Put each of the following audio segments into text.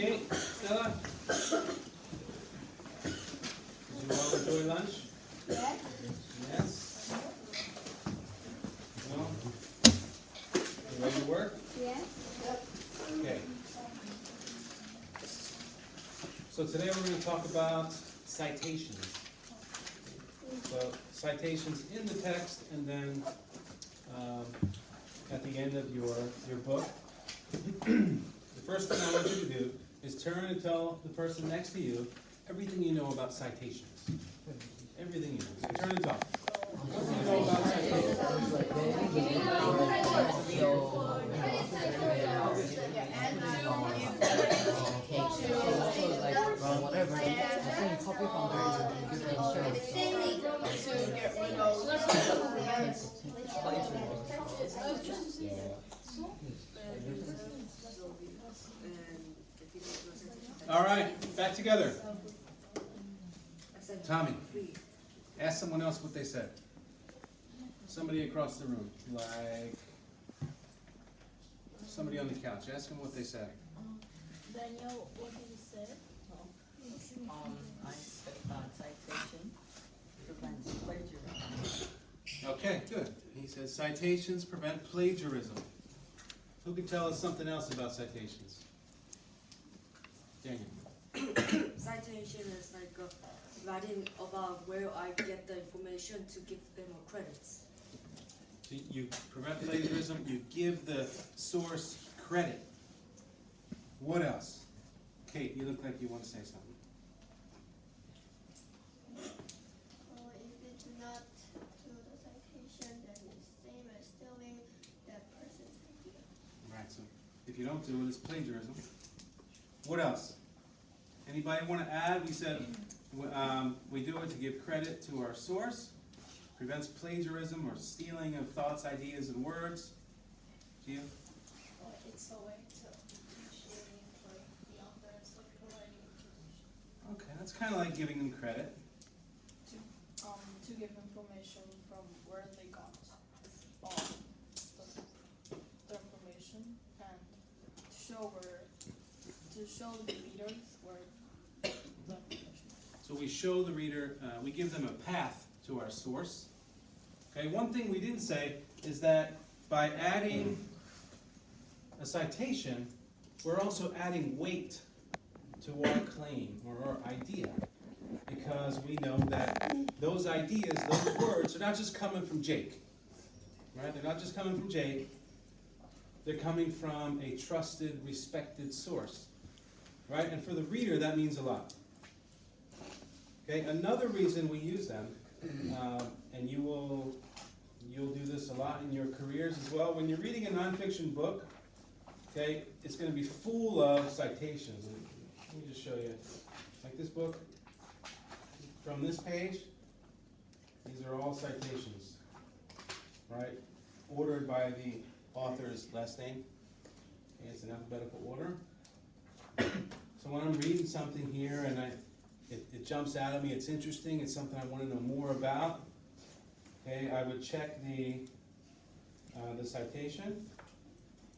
Okay, Stella? Did you all enjoy lunch? Yes. Yes? No? You ready to work? Yes. Okay. So today we're going to talk about citations. So citations in the text and then at the end of your book. The first thing I want you to do is turn and tell the person next to you everything you know about citations. Everything you know. So turn and talk. What do you know about citations? All right, back together. Tommy, ask someone else what they said. Somebody across the room, like somebody on the couch. Ask them what they said. Daniel, what did you say? I said citation prevents plagiarism. Okay, good. He says citations prevent plagiarism. Who can tell us something else about citations? Daniel. Citation is like writing about where I get the information to give them a credits. So you prevent plagiarism, you give the source credit. What else? Kate, you look like you want to say something. If it's not to the citation, then it's same as stealing that person's idea. Right, so if you don't do it, it's plagiarism. What else? Anybody want to add? We said we do it to give credit to our source, prevents plagiarism or stealing of thoughts, ideas, and words. Gia? It's a way to appreciate the authors of providing information. Okay, that's kind of like giving them credit. To give information from where they got the information and to show the readers where the information is. So we show the reader, we give them a path to our source. Okay, one thing we didn't say is that by adding a citation, we're also adding weight to our claim or our idea. Because we know that those ideas, those words, are not just coming from Jake. Right? They're not just coming from Jake. They're coming from a trusted, respected source. Right? And for the reader, that means a lot. Okay, another reason we use them, and you'll do this a lot in your careers as well. When you're reading a nonfiction book, okay, it's going to be full of citations. Let me just show you. Like this book. From this page, these are all citations, right? Ordered by the author's last name. Okay, it's in alphabetical order. So when I'm reading something here and it jumps out at me, it's interesting, it's something I want to know more about, okay, I would check the citation,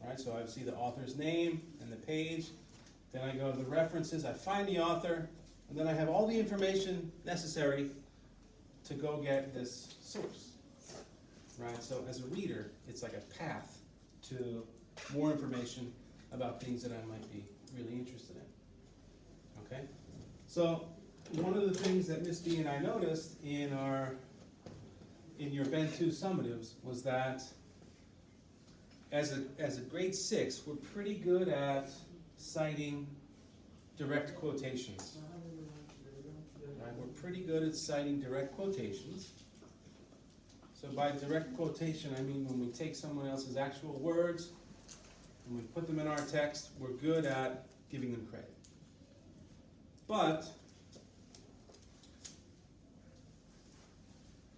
right? So I would see the author's name and the page. Then I go to the references, I find the author, and then I have all the information necessary to go get this source, right? So as a reader, it's like a path to more information about things that I might be really interested in, okay? So one of the things that Miss B and I noticed in your Band 2 summatives was that as a grade 6, we're pretty good at citing direct quotations. Right? We're pretty good at citing direct quotations. So by direct quotation, I mean when we take someone else's actual words and we put them in our text, we're good at giving them credit. But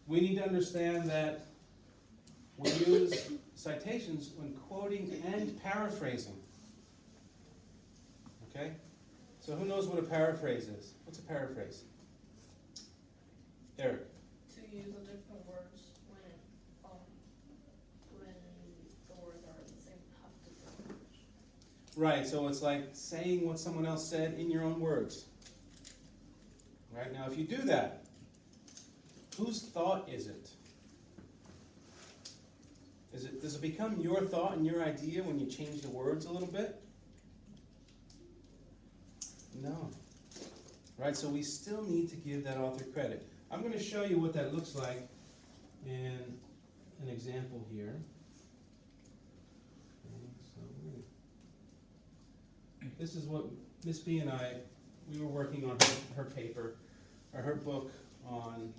we need to understand that we use citations when quoting and paraphrasing. Okay? So who knows what a paraphrase is? What's a paraphrase? Eric. To use the different words when the words are the same, have different words. Right, so it's like saying what someone else said in your own words. Right, now if you do that, whose thought is it? Does it become your thought and your idea when you change the words a little bit? No. Right, so we still need to give that author credit. I'm going to show you what that looks like in an example here. Okay, so this is what Miss B and I, we were working on her paper, or her book on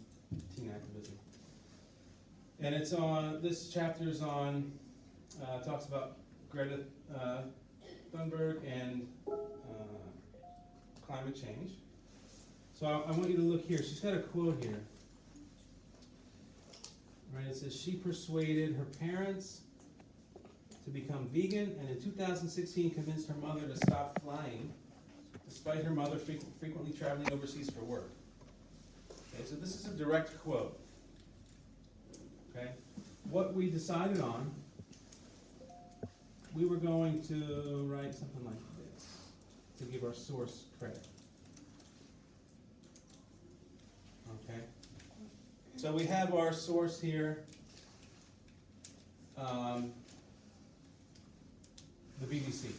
teen activism. And it's on, this chapter is on, talks about Greta Thunberg and climate change. So I want you to look here. She's got a quote here. Right, it says, she persuaded her parents to become vegan, and in 2016 convinced her mother to stop flying, despite her mother frequently traveling overseas for work. Okay, so this is a direct quote. Okay, what we decided on, we were going to write something like this to give our source credit. Okay, so we have our source here, the BBC.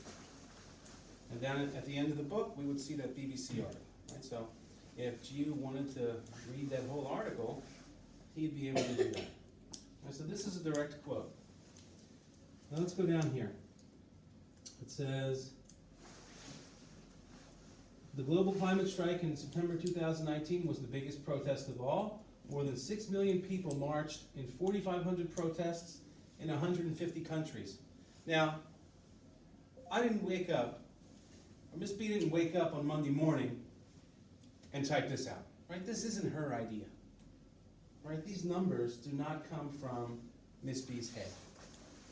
And down at the end of the book, we would see that BBC article. Right? So if Gio wanted to read that whole article, he'd be able to do that. Right, so this is a direct quote. Now let's go down here. It says, the global climate strike in September 2019 was the biggest protest of all. More than 6 million people marched in 4,500 protests in 150 countries. Now, I didn't wake up, or Miss B didn't wake up on Monday morning and type this out. Right? This isn't her idea. Right? These numbers do not come from Miss B's head.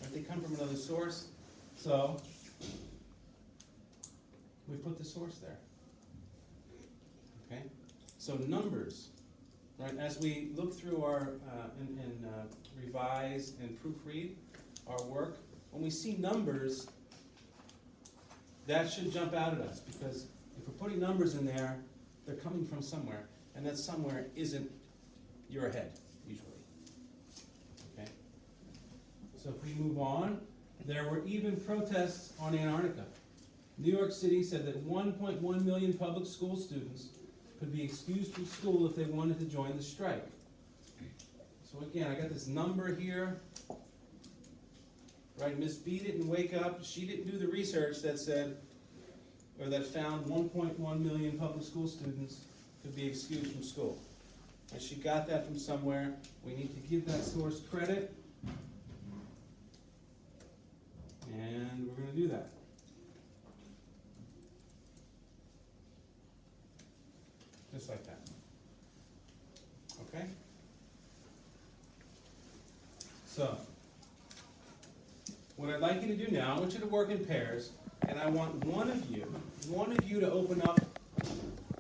Right? They come from another source. So we put the source there. Okay? So numbers, right? As we look through our and revise and proofread our work, when we see numbers, that should jump out at us, because if we're putting numbers in there, they're coming from somewhere, and that somewhere isn't your head, usually. Okay? So if we move on, there were even protests on Antarctica. New York City said that 1.1 million public school students could be excused from school if they wanted to join the strike. So again, I got this number here. Right, Miss B didn't wake up, she didn't do the research that said, or that found 1.1 million public school students could be excused from school. And she got that from somewhere. We need to give that source credit. And we're going to do that. Just like that. Okay? So, what I'd like you to do now, I want you to work in pairs, and I want one of you to open up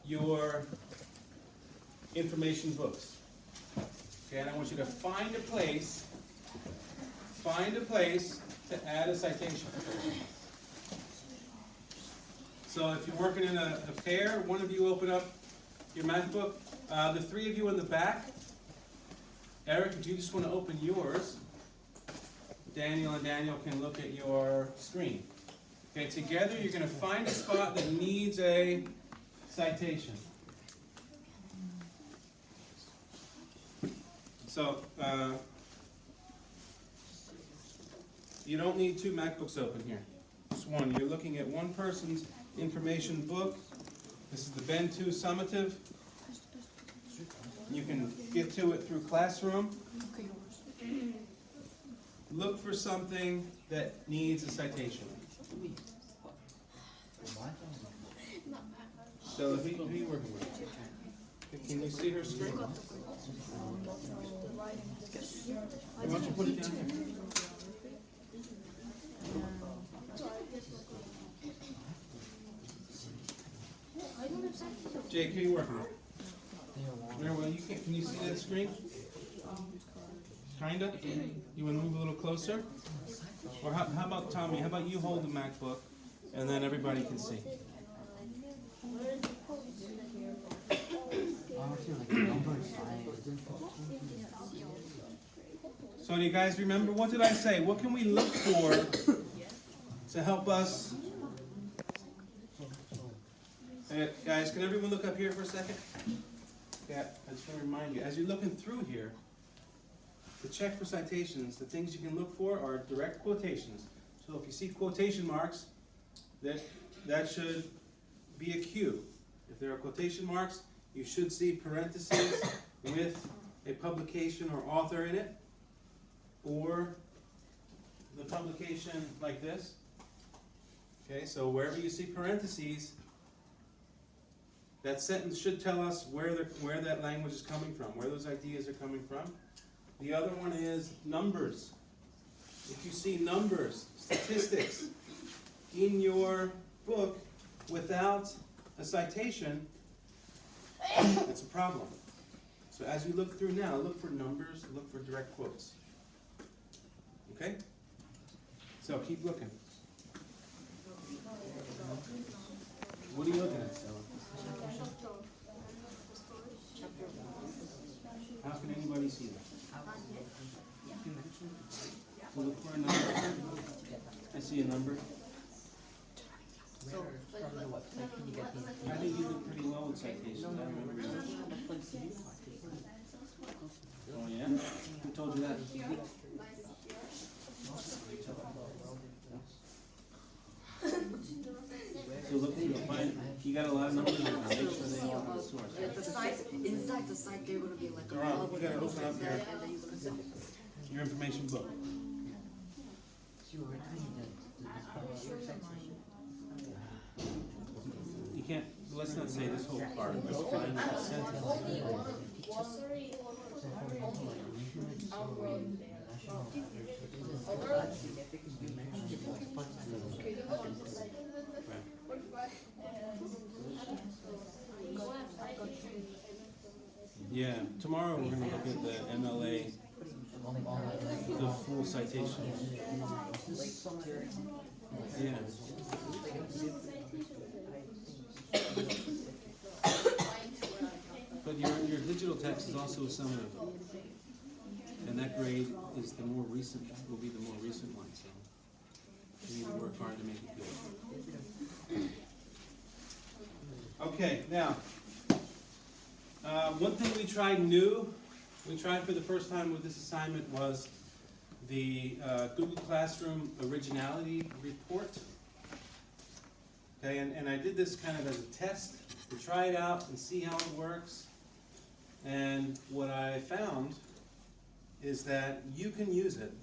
your information books. Okay, and I want you to find a place to add a citation. So if you're working in a pair, one of you open up your math book. The three of you in the back, Eric, if you just want to open yours, Daniel and Daniel can look at your screen. Okay, together you're going to find a spot that needs a citation. So, you don't need two MacBooks open here. Just one. You're looking at one person's information book. This is the Ben 2 summative. You can get to it through Classroom. Look for something that needs a citation. So who are you working with? Can you see her screen? Why don't you put it down here? Jake, who are you working with? Well, you can you see that screen? Kinda? You want to move a little closer? Or how about Tommy? How about you hold the MacBook and then everybody can see. So do you guys remember, what did I say? What can we look for to help us? Hey, guys, can everyone look up here for a second? Yeah, I just want to remind you, as you're looking through here, to check for citations, the things you can look for are direct quotations. So if you see quotation marks, that should be a cue. If there are quotation marks, you should see parentheses with a publication or author in it, or the publication like this. Okay, so wherever you see parentheses, that sentence should tell us where that language is coming from, where those ideas are coming from. The other one is numbers. If you see numbers, statistics in your book without a citation, that's a problem. So as you look through now, look for numbers, look for direct quotes. Okay? So keep looking. What are you looking at, Stella? How can anybody see that? So look for a number. I see a number. So, from the website, can you get the I think you did pretty well with citations. I remember you. Oh yeah? Who told you that? So look through, find, you got a lot of numbers, make sure they all have a source. Yeah, the site, inside the site, they're gonna be like a Around, bubble you gotta and open up things like your- that, and then you're gonna Your information book. You can't, let's not say this whole part, let's find a sentence. Yeah, tomorrow we're gonna look at the MLA, the full citation. Yeah. But your digital text is also a summative, and that grade is the more recent, will be the more recent one, so you need to work hard to make it good. Okay, now, one thing we tried for the first time with this assignment was the Google Classroom Originality Report. Okay, and I did this kind of as a test to try it out and see how it works. And what I found is that you can use it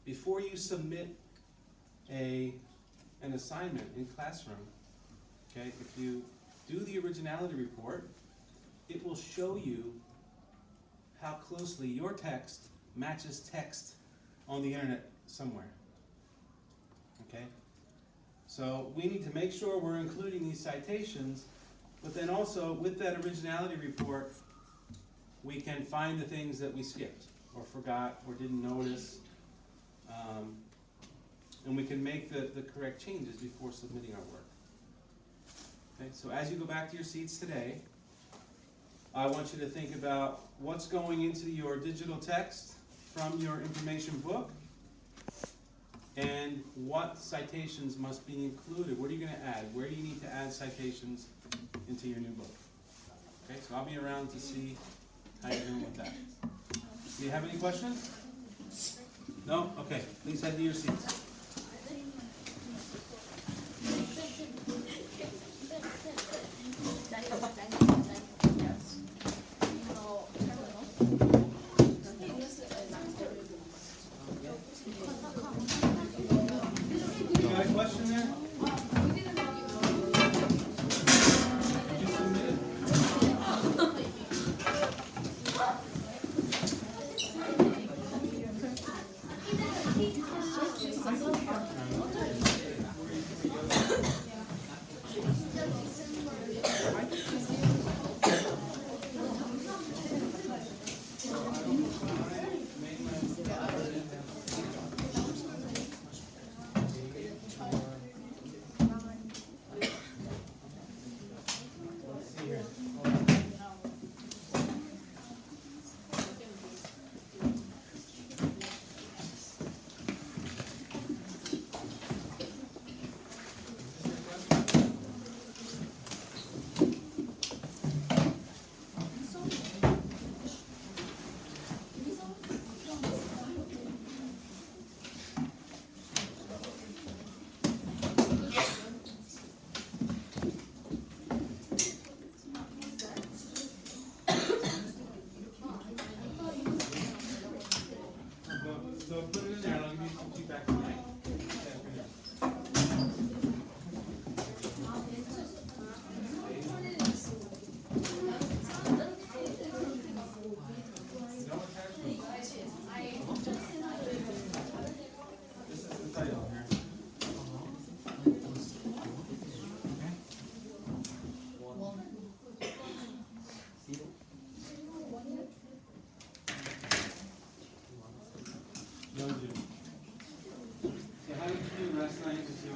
before you submit an assignment in Classroom. Okay, if you do the Originality Report, it will show you how closely your text matches text on the internet somewhere. Okay? So we need to make sure we're including these citations, but then also with that Originality Report, we can find the things that we skipped or forgot or didn't notice, and we can make the correct changes before submitting our work. Okay, so as you go back to your seats today, I want you to think about what's going into your digital text from your information book and what citations must be included. What are you going to add? Where do you need to add citations into your new book? Okay, so I'll be around to see how you're doing with that. Do you have any questions? No? Okay, please head to your seats. You got a question there? Did you submit it? night is your...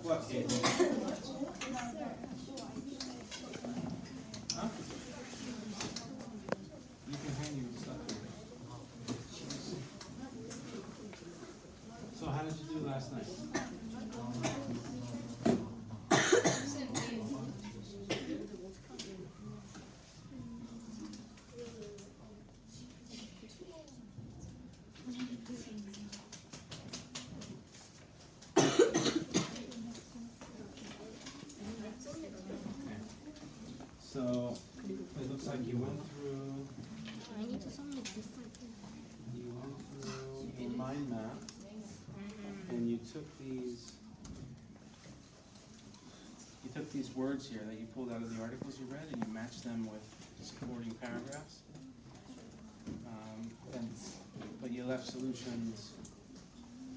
What, Kate? Huh? You can hang your stuff here. So how did you do last night? So it looks like you went through your mind map, and you took these words here that you pulled out of the articles you read, and you matched them with supporting paragraphs. But you left solutions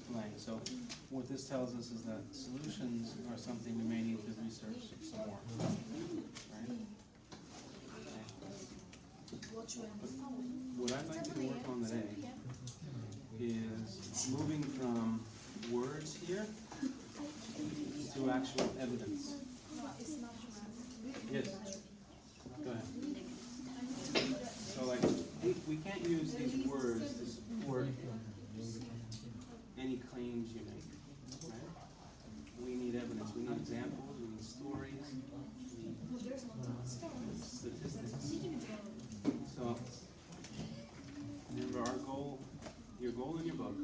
blank. So what this tells us is that solutions are something we may need to research some more. Right? What I'd like you to work on today is moving from words here to actual evidence. Yes. Go ahead. So like, we can't use these words to support any claims you make, right? We need evidence, we need examples, we need stories, we need statistics. So, remember your goal in your book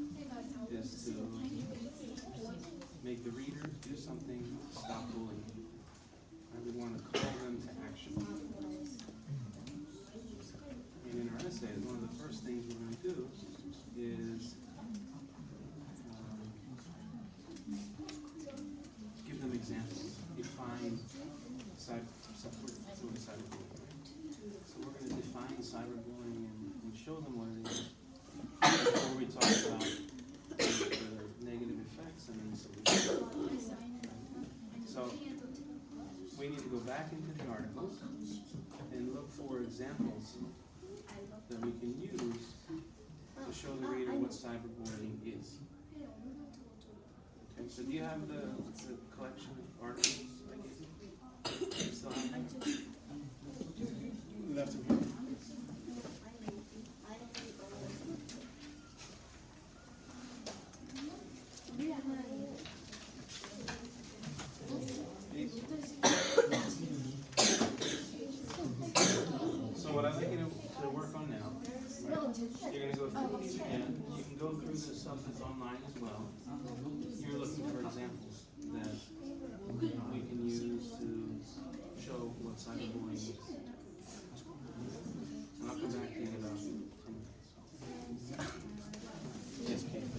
is to make the reader do something to stop bullying. And we want to call them to action. And in our essays, one of the first things we're going to do is give them examples, define cyberbullying. So we're going to define cyberbullying and show them what it is before we talk about the negative effects and then solutions. So we need to go back into the articles and look for examples that we can use to show the reader what cyberbullying is. Okay, so do you have the collection of articles I gave you? Do you still have them? You left them here. So what I'd like you to work on now, right? You're going to go through these again. You can go through the stuff that's online as well. You're looking for examples that we can use to show what cyberbullying is. And I'll come back to you in about 10 minutes. Yes, Kate.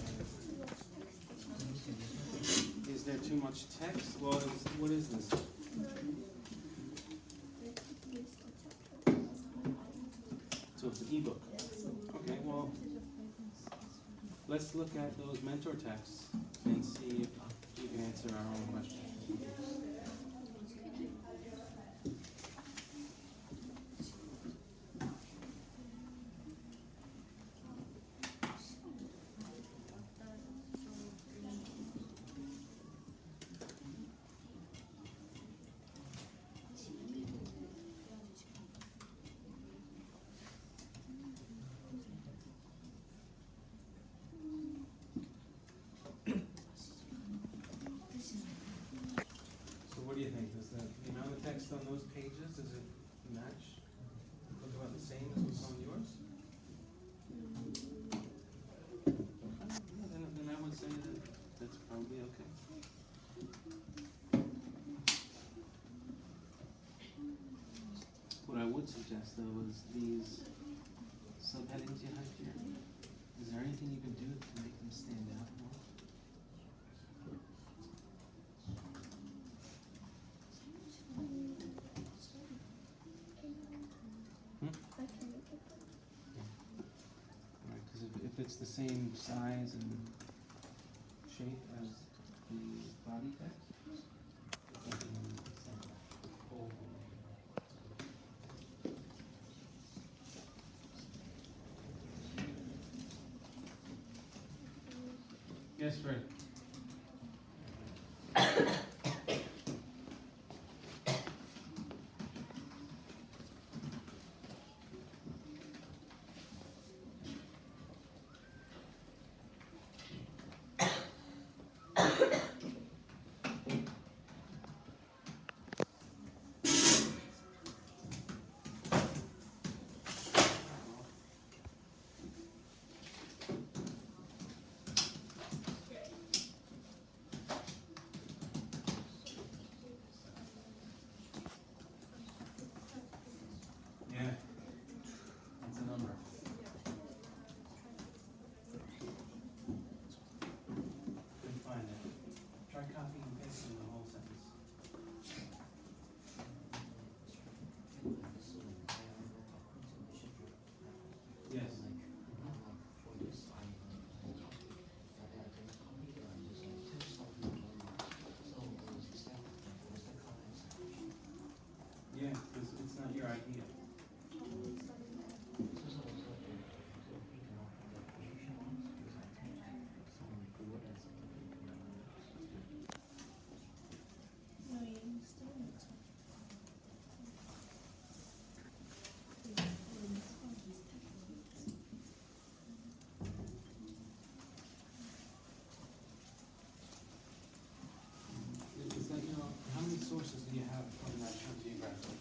Is there too much text? Well, what is this? So it's an ebook. Okay, well, let's look at those mentor texts and see if you can answer our own questions. What do you think? Does the amount of text on those pages, does it match? Look about the same as what's on yours? Yeah, then I would say that that's probably okay. What I would suggest though is these subheadings you have here. Is there anything you can do to make them stand out more? If it's the same size and shape as the body text, Yes, Fred. Yeah, that's a number. Couldn't find it. Try copying and pasting the whole sentence. Yes. Yeah, because it's not your idea. No, you still need to. Is that, how many sources do you have from National Geographic?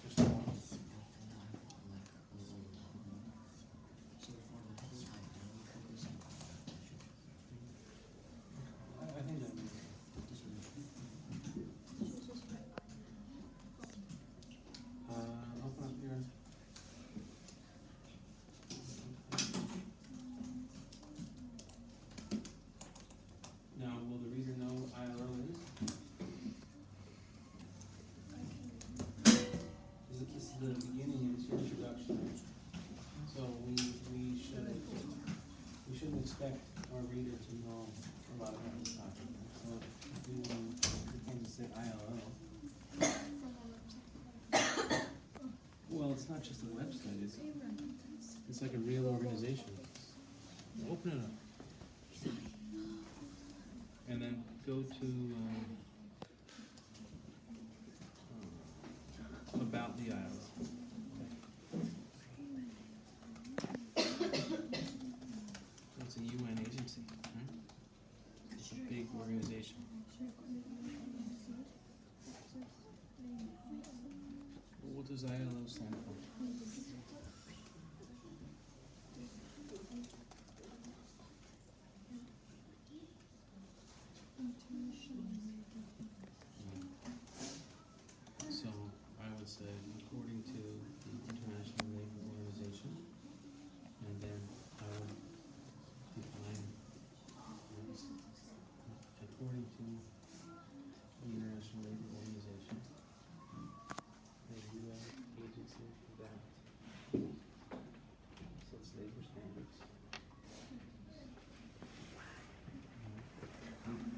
Just one. I think that. Open up your. Now, will the reader know what ILO is? This is the beginning, it's your introduction. So we shouldn't expect our reader to know about this topic. So if we can say ILO. Well, it's not just a website, it's like a real organization. Open it up. And then go to about the ILO. It's a UN agency, right? It's a big organization. What does ILO stand for? So I would say according to the International Labour Organization, and then I would define according to the International Labour Organization, the UN agency that sets labor standards.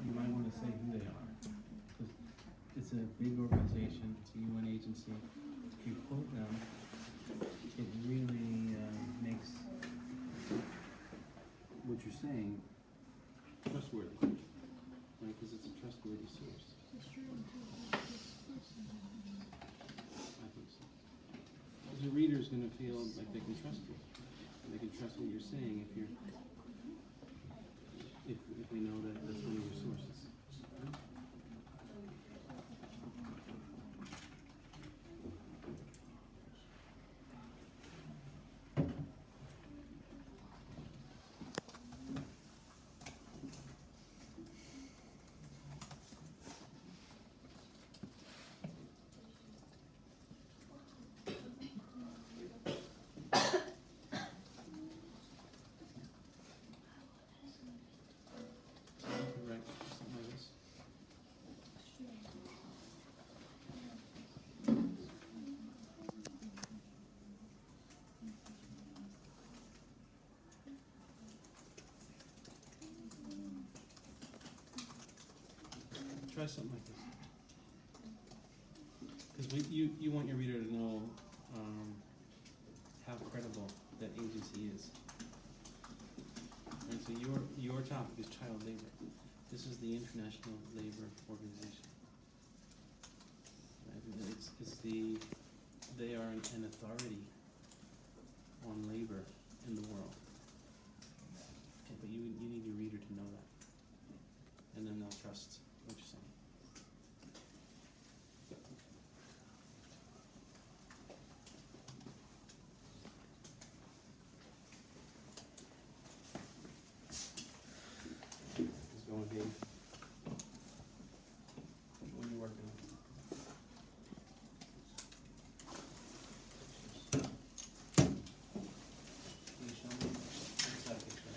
You might want to say who they are, because it's a big organization, it's a UN agency. If you quote them, it really makes what you're saying trustworthy, right? Because it's a trustworthy source. I think so. Because your reader's going to feel like they can trust you. They can trust what you're saying if they know that that's one of your sources. Right, something like this. Try something like this. Because you want your reader to know how credible agency is. And so your topic is child labor. This is the International Labor Organization. Right? And they are an authority on labor in the world. Okay, but you need your reader to know that. And then they'll trust what you're saying. Let's go with Dave. What are you working on? Can you show me? What's that picture?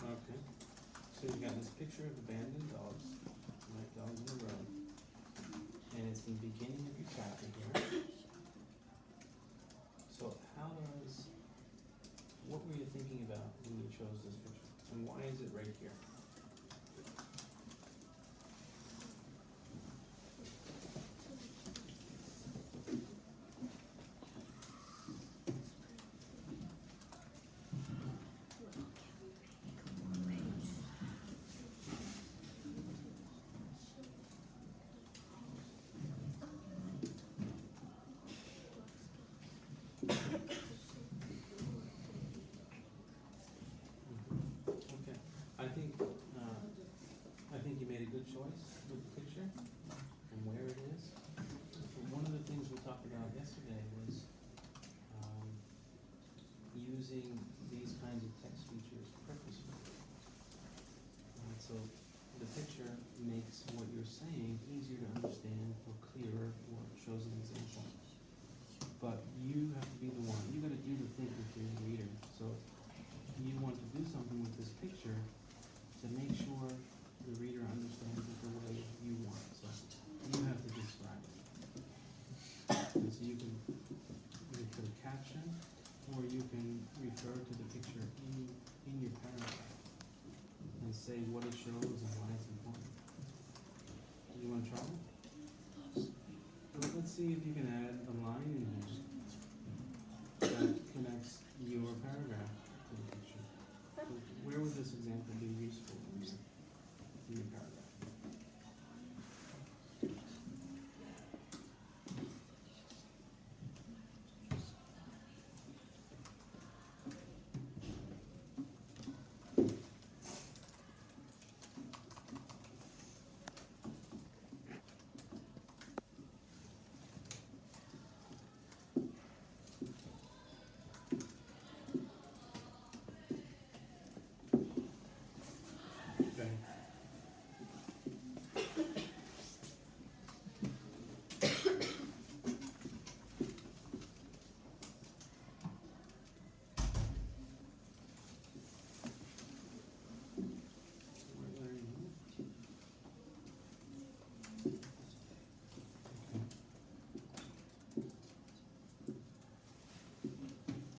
Okay, so you got this picture of abandoned dogs, right, dogs in the road, and it's the beginning of your chapter here. So what were you thinking about when you chose this picture, and why is it right here? Okay, I think you made a good choice with the picture and where it is. But one of the things we talked about yesterday was using these kinds of text features purposefully. So the picture makes what you're saying easier to understand or clearer or shows an example. But you have to be the one, you gotta do the thinking for your reader. So you want to do something with this picture to make sure the reader understands it the way you want. So you have to describe it. And so you can put a caption, or you can refer to the picture in your paragraph and say what it shows and why it's important. You want to try it? Well, let's see if you can add a line in here that connects your paragraph to the picture. So where would this example be useful in your paragraph?